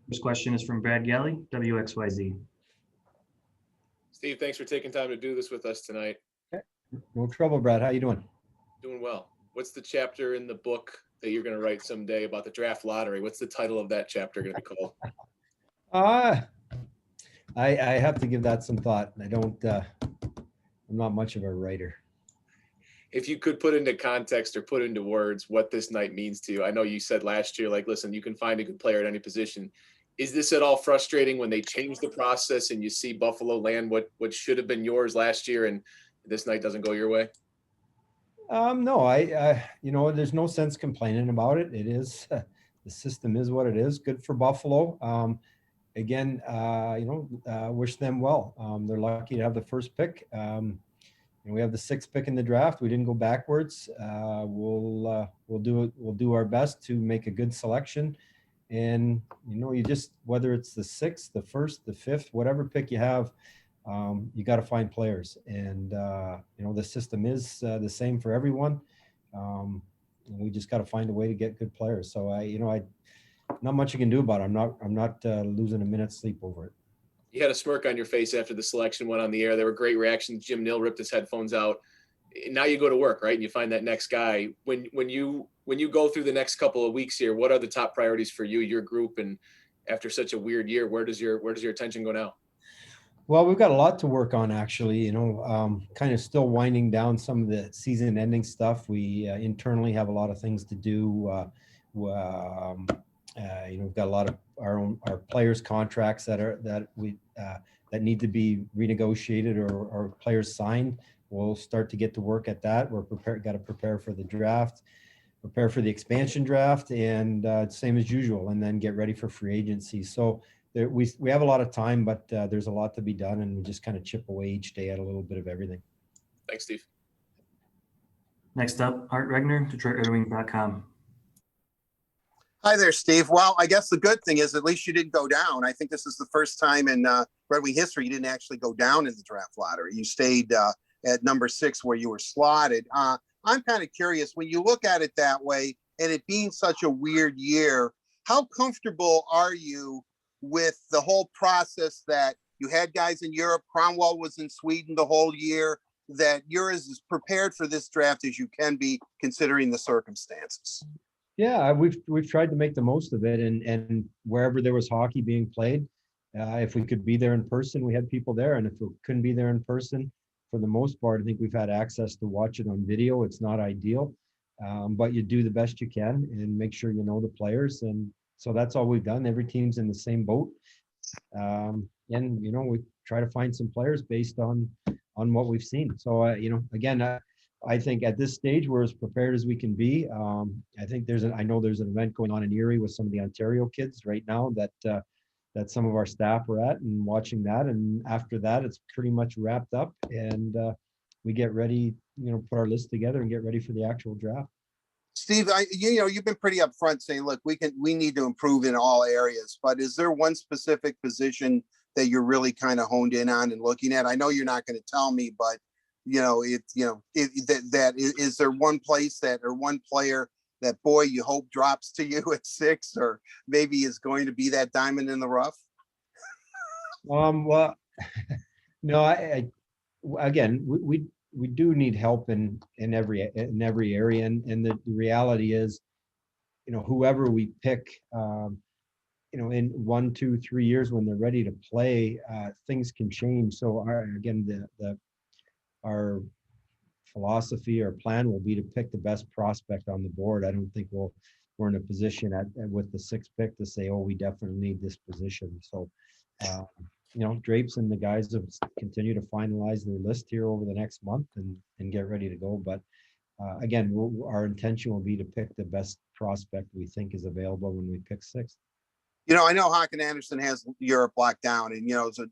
First question is from Brad Galley, WXYZ. Steve, thanks for taking time to do this with us tonight. No trouble, Brad. How you doing? Doing well. What's the chapter in the book that you're going to write someday about the draft lottery? What's the title of that chapter going to be called? I have to give that some thought. I'm not much of a writer. If you could put into context or put into words what this night means to you. I know you said last year, like, listen, you can find a good player at any position. Is this at all frustrating when they change the process and you see Buffalo land what should have been yours last year and this night doesn't go your way? No, there's no sense complaining about it. It is, the system is what it is. Good for Buffalo. Again, wish them well. They're lucky to have the first pick. We have the 6th pick in the draft. We didn't go backwards. We'll do our best to make a good selection. And you just, whether it's the 6th, the 1st, the 5th, whatever pick you have, you got to find players. And the system is the same for everyone. And we just got to find a way to get good players. So I not much you can do about it. I'm not losing a minute's sleep over it. You had a smirk on your face after the selection went on the air. There were great reactions. Jim Nill ripped his headphones out. Now you go to work, right? And you find that next guy. When you go through the next couple of weeks here, what are the top priorities for you, your group? And after such a weird year, where does your attention go now? Well, we've got a lot to work on, actually. Kind of still winding down some of the season-ending stuff. We internally have a lot of things to do. We've got a lot of our players' contracts that need to be renegotiated or players signed. We'll start to get to work at that. Got to prepare for the draft, prepare for the expansion draft, and same as usual, and then get ready for free agency. So we have a lot of time, but there's a lot to be done, and we just kind of chip away each day at a little bit of everything. Thanks, Steve. Next up, Art Regner, DetroitRedWings.com. Hi there, Steve. Well, I guess the good thing is at least you didn't go down. I think this is the first time in Red Wing history you didn't actually go down in the draft lottery. You stayed at number 6 where you were slotted. I'm kind of curious, when you look at it that way and it being such a weird year, how comfortable are you with the whole process that you had guys in Europe, Kronwall was in Sweden the whole year, that you're as prepared for this draft as you can be considering the circumstances? Yeah, we've tried to make the most of it, and wherever there was hockey being played, if we could be there in person, we had people there, and if we couldn't be there in person, for the most part, I think we've had access to watch it on video. It's not ideal, but you do the best you can and make sure you know the players, and so that's all we've done. Every team's in the same boat, and we try to find some players based on what we've seen. So again. I think at this stage we're as prepared as we can be. I think I know there's an event going on in Erie with some of the Ontario kids right now that some of our staff are at and watching that. And after that, it's pretty much wrapped up, and we get ready, put our list together and get ready for the actual draft. Steve, you've been pretty upfront saying, look, we need to improve in all areas, but is there one specific position that you're really kind of honed in on and looking at? I know you're not going to tell me, but is there one place or one player that, boy, you hope drops to you at 6, or maybe is going to be that diamond in the rough? Well, no, again, we do need help in every area, and the reality is, whoever we pick, in 1, 2, 3 years when they're ready to play, things can change. So our philosophy or plan will be to pick the best prospect on the board. I don't think we're in a position with the 6th pick to say, oh, we definitely need this position. So, Drapes and the guys have continue to finalize their list here over the next month and get ready to go. But again, our intention will be to pick the best prospect we think is available when we pick 6th. I know Håkan Andersson has Europe locked down, and is a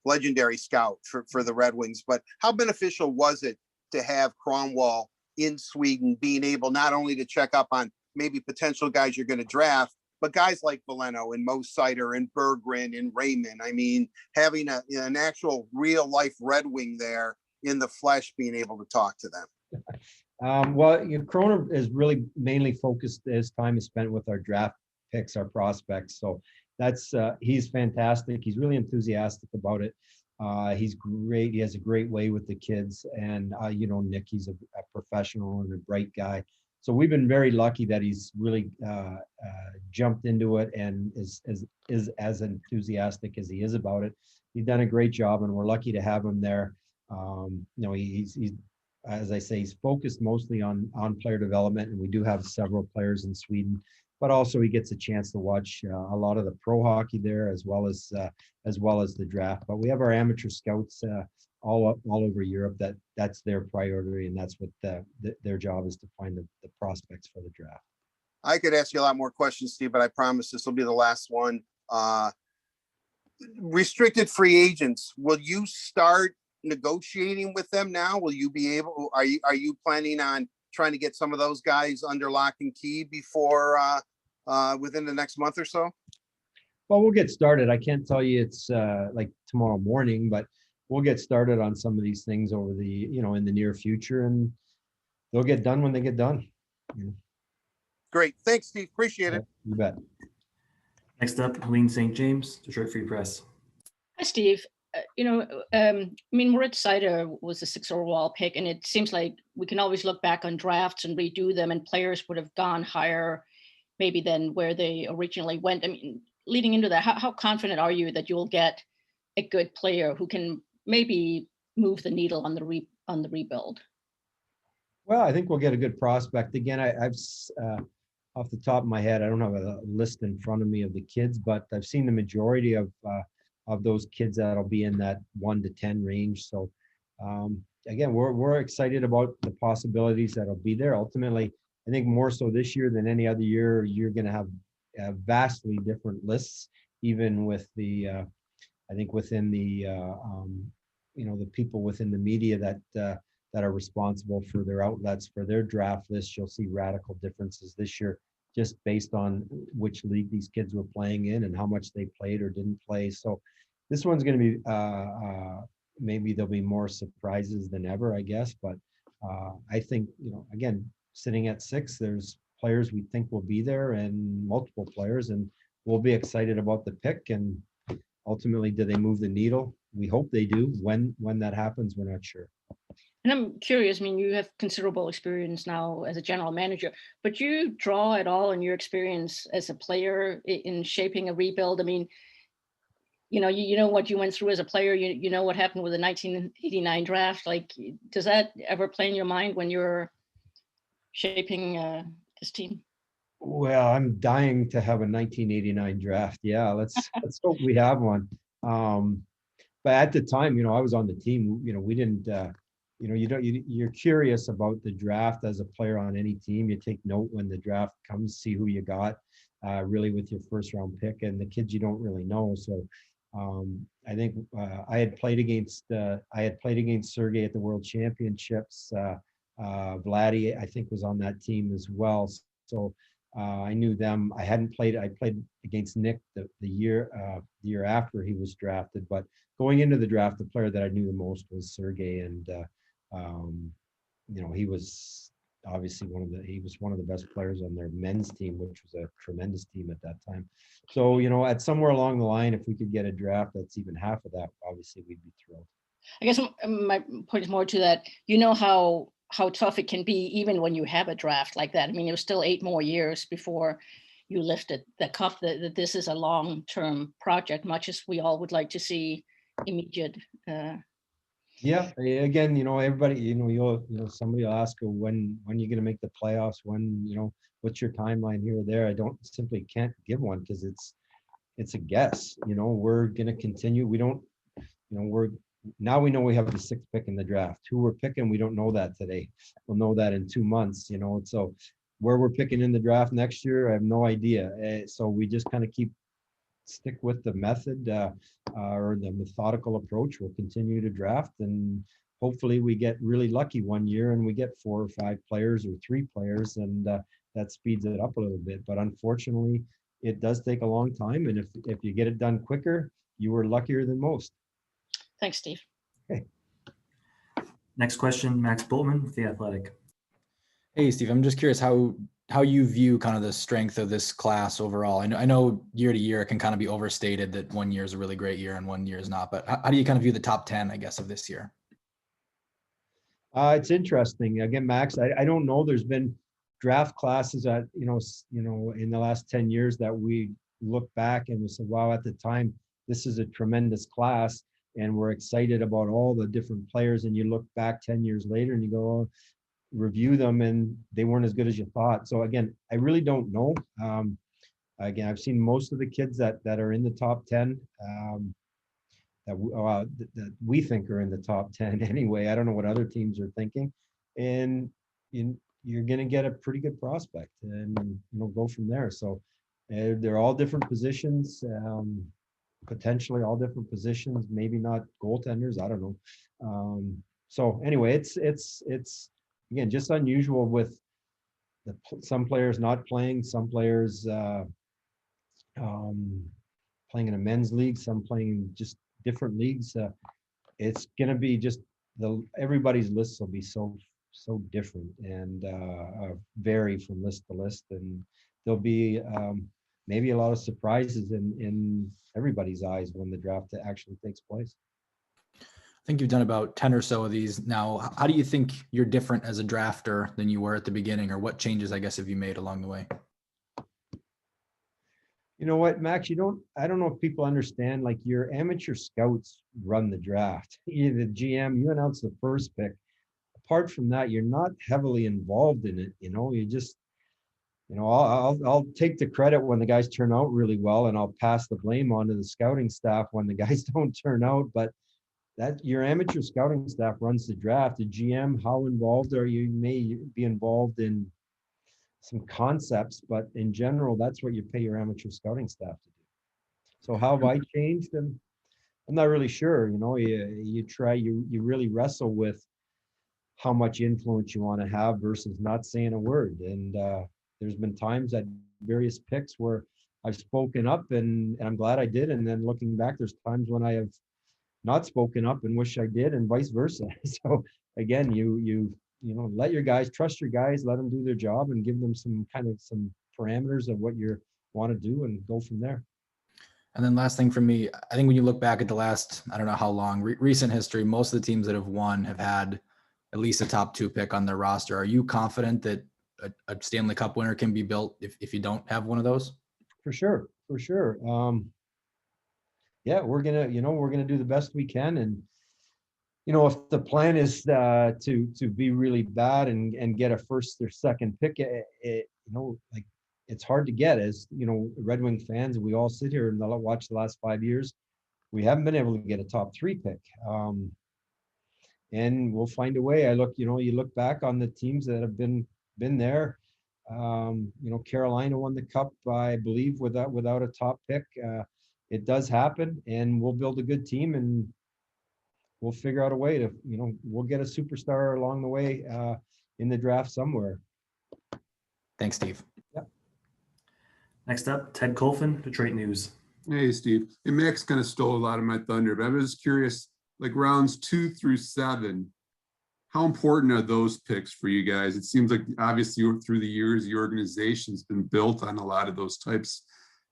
legendary scout for the Red Wings, but how beneficial was it to have Kronwall in Sweden, being able not only to check up on maybe potential guys you're going to draft, but guys like Veleno and Mo Seider and Berggren and Raymond? I mean, having an actual real life Red Wing there in the flesh, being able to talk to them. Krona is really mainly focused, his time is spent with our draft picks, our prospects. So he's fantastic. He's really enthusiastic about it. He's great. He has a great way with the kids. And, Nick, he's a professional and a bright guy. So we've been very lucky that he's really jumped into it and is as enthusiastic as he is about it. He's done a great job, and we're lucky to have him there. He's as I say, he's focused mostly on player development, and we do have several players in Sweden. But also he gets a chance to watch a lot of the pro hockey there, as well as the draft. But we have our amateur scouts all over Europe. That's their priority, and that's what their job is, to find the prospects for the draft. I could ask you a lot more questions, Steve, but I promise this will be the last one. Restricted free agents, will you start negotiating with them now? Will you be able? Are you planning on trying to get some of those guys under lock and key before within the next month or so? Well, we'll get started. I can't tell you it's like tomorrow morning, but we'll get started on some of these things over in the near future, and they'll get done when they get done. Great. Thanks, Steve. Appreciate it. You bet. Next up, Helene St. James, Detroit Free Press. Hi, Steve. Moritz Seider was a 6 overall pick, and it seems like we can always look back on drafts and redo them, and players would have gone higher maybe than where they originally went. Leading into that, how confident are you that you'll get a good player who can maybe move the needle on the rebuild? Well, I think we'll get a good prospect. Again, I've off the top of my head, I don't have a list in front of me of the kids, but I've seen the majority of those kids that'll be in that 1 to 10 range. So again, we're excited about the possibilities that'll be there. Ultimately, I think more so this year than any other year, you're going to have vastly different lists, even with the I think within the the people within the media that are responsible for their outlets for their draft list. You'll see radical differences this year, just based on which league these kids were playing in and how much they played or didn't play. So this one's going to be maybe there'll be more surprises than ever, I guess. But I think, again, sitting at 6, there's players we think will be there, and multiple players, and we'll be excited about the pick. And ultimately, do they move the needle? We hope they do. When that happens, we're not sure. And I'm curious, you have considerable experience now as a general manager, but you draw at all on your experience as a player in shaping a rebuild? You know what you went through as a player, you know what happened with the 1989 draft. Like, does that ever play in your mind when you're shaping this team? Well, I'm dying to have a 1989 draft. Yeah, let's hope we have one. But at the time, I was on the team. We didn't. You're curious about the draft as a player on any team. You take note when the draft comes, see who you got, really with your first round pick, and the kids you don't really know. So I think I had played against Sergey at the World Championships. Vladdy, I think, was on that team as well. So I knew them. I played against Nick the year after he was drafted. But going into the draft, the player that I knew the most was Sergey, and he was obviously one of the best players on their men's team, which was a tremendous team at that time. So, at somewhere along the line, if we could get a draft that's even half of that, obviously we'd be thrilled. I guess my point is more to that, how tough it can be even when you have a draft like that. It was still 8 more years before you lifted the cup. That this is a long-term project, much as we all would like to see immediate. Yeah. Again, everybody, somebody will ask, when you're going to make the playoffs, what's your timeline here or there? I can't give one, because it's a guess. We're going to continue. We don't, now we know we have the 6th pick in the draft. Who we're picking, we don't know that today. We'll know that in 2 months, so where we're picking in the draft next year, I have no idea. So we just kind of stick with the method or the methodical approach. We'll continue to draft, and hopefully we get really lucky one year and we get 4 or 5 players or 3 players, and that speeds it up a little bit. But unfortunately, it does take a long time, and if you get it done quicker, you were luckier than most. Thanks, Steve. Okay. Next question, Max Bultman with The Athletic. Hey, Steve, I'm just curious, how how you view kind of the strength of this class overall. I know year to year it can kind of be overstated that one year is a really great year and one year is not, but how do you kind of view the top 10, I guess, of this year? It's interesting. Again, Max, I don't know. There's been draft classes that, in the last 10 years that we look back and we said, wow, at the time, this is a tremendous class. And we're excited about all the different players. And you look back 10 years later and you go, oh, review them and they weren't as good as you thought. So again, I really don't know. Again, I've seen most of the kids that are in the top 10 that we think are in the top 10 anyway. I don't know what other teams are thinking. And you're going to get a pretty good prospect and go from there. So they're all different positions, potentially all different positions, maybe not goaltenders. I don't know. So anyway, it's again, just unusual with some players not playing, some players playing in a men's league, some playing just different leagues. It's going to be just everybody's lists will be so different and vary from list to list, and there'll be maybe a lot of surprises in everybody's eyes when the draft actually takes place. I think you've done about 10 or so of these now. How do you think you're different as a drafter than you were at the beginning, or what changes, I guess, have you made along the way? You know what, Max, I don't know if people understand, like your amateur scouts run the draft. You're the GM, you announce the first pick. Apart from that, you're not heavily involved in it. You just, I'll take the credit when the guys turn out really well, and I'll pass the blame on to the scouting staff when the guys don't turn out. But that your amateur scouting staff runs the draft. The GM, how involved are you? You may be involved in some concepts, but in general, that's what you pay your amateur scouting staff to do. So how have I changed? And I'm not really sure. You really wrestle with how much influence you want to have versus not saying a word. And there's been times at various picks where I've spoken up and I'm glad I did. And then looking back, there's times when I have not spoken up and wish I did, and vice versa. So again, you let your guys, trust your guys, let them do their job and give them some parameters of what you want to do and go from there. And then last thing for me, I think when you look back at the last, I don't know how long, recent history, most of the teams that have won have had at least a top 2 pick on their roster. Are you confident that a Stanley Cup winner can be built if you don't have one of those? For sure. Yeah, we're gonna do the best we can, and if the plan is to be really bad and get a first or second pick, like it's hard to get. As Red Wing fans, we all sit here and watch the last 5 years. We haven't been able to get a top 3 pick, and we'll find a way. You look back on the teams that have been there. Carolina won the cup, I believe, without a top pick. It does happen, and we'll build a good team, and we'll figure out a way to, we'll get a superstar along the way in the draft somewhere. Thanks, Steve. Yep. Next up, Ted Colfin, Detroit News. Hey, Steve. Hey, Max kind of stole a lot of my thunder, but I was curious, like rounds 2 through 7, how important are those picks for you guys? It seems like obviously through the years, the organization's been built on a lot of those types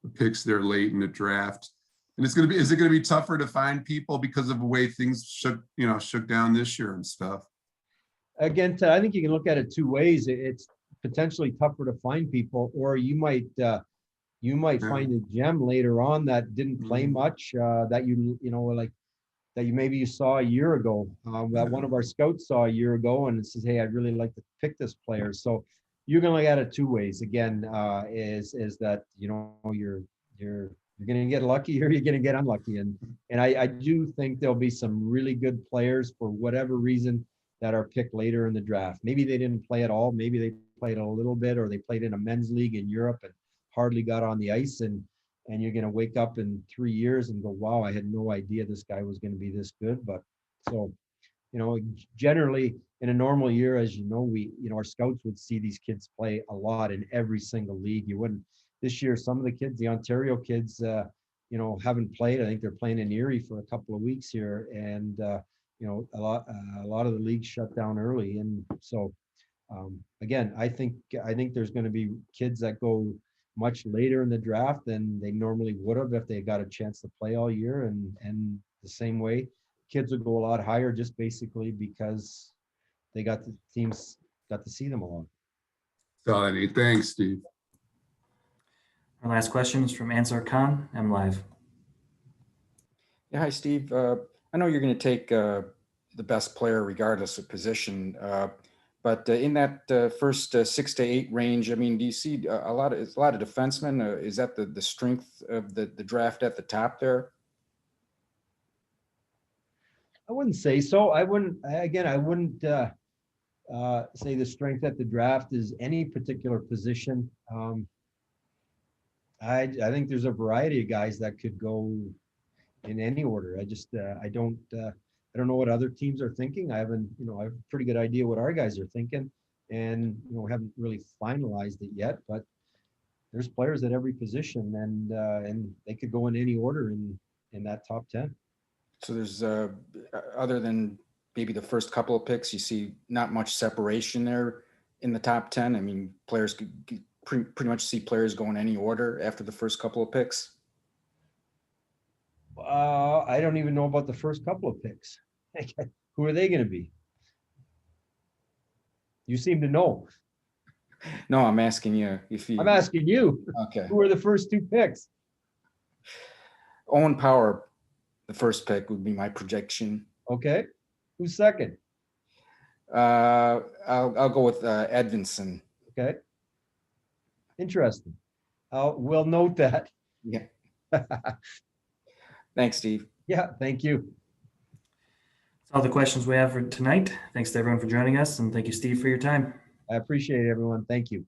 of picks there late in the draft. And is it going to be tougher to find people because of the way things shook down this year and stuff? Again, Ted, I think you can look at it 2 ways. It's potentially tougher to find people, or you might find a gem later on that didn't play much, that maybe you saw a year ago, that one of our scouts saw a year ago and says, hey, I'd really like to pick this player. So you're going to look at it 2 ways. Again, is that you're going to get lucky or you're going to get unlucky, and I do think there'll be some really good players for whatever reason that are picked later in the draft. Maybe they didn't play at all. Maybe they played a little bit, or they played in a men's league in Europe and hardly got on the ice, and you're going to wake up in 3 years and go, wow, I had no idea this guy was going to be this good. But so, generally in a normal year, as our scouts would see these kids play a lot in every single league. You wouldn't. This year, some of the kids, the Ontario kids, haven't played. I think they're playing in Erie for a couple of weeks here, and a lot of the leagues shut down early, and so Again, I think there's going to be kids that go much later in the draft than they normally would have if they got a chance to play all year, and the same way, kids will go a lot higher just basically because they got the teams got to see them a lot. That's all I need. Thanks, Steve. Our last question is from Ansar Khan, M Live. Yeah, hi, Steve. I know you're going to take the best player regardless of position, but in that first 6 to 8 range, I mean, do you see a lot of defensemen? Is that the strength of the draft at the top there? I wouldn't say so. I wouldn't say the strength at the draft is any particular position. I think there's a variety of guys that could go in any order. I don't know what other teams are thinking. I have a pretty good idea what our guys are thinking, and haven't really finalized it yet, but there's players at every position, and they could go in any order in that top 10. So there's other than maybe the first couple of picks, you see not much separation there in the top 10. I mean, players could pretty much see players going any order after the first couple of picks. I don't even know about the first couple of picks. Who are they going to be? You seem to know. No, I'm asking you if you. I'm asking you. Okay. Who are the first 2 picks? Owen Power, the first pick would be my projection. Okay. Who's second? I'll go with Edvinson. Okay. Interesting. We'll note that. Yeah. Thanks, Steve. Yeah, thank you. That's all the questions we have for tonight. Thanks to everyone for joining us, and thank you, Steve, for your time. I appreciate it, everyone. Thank you.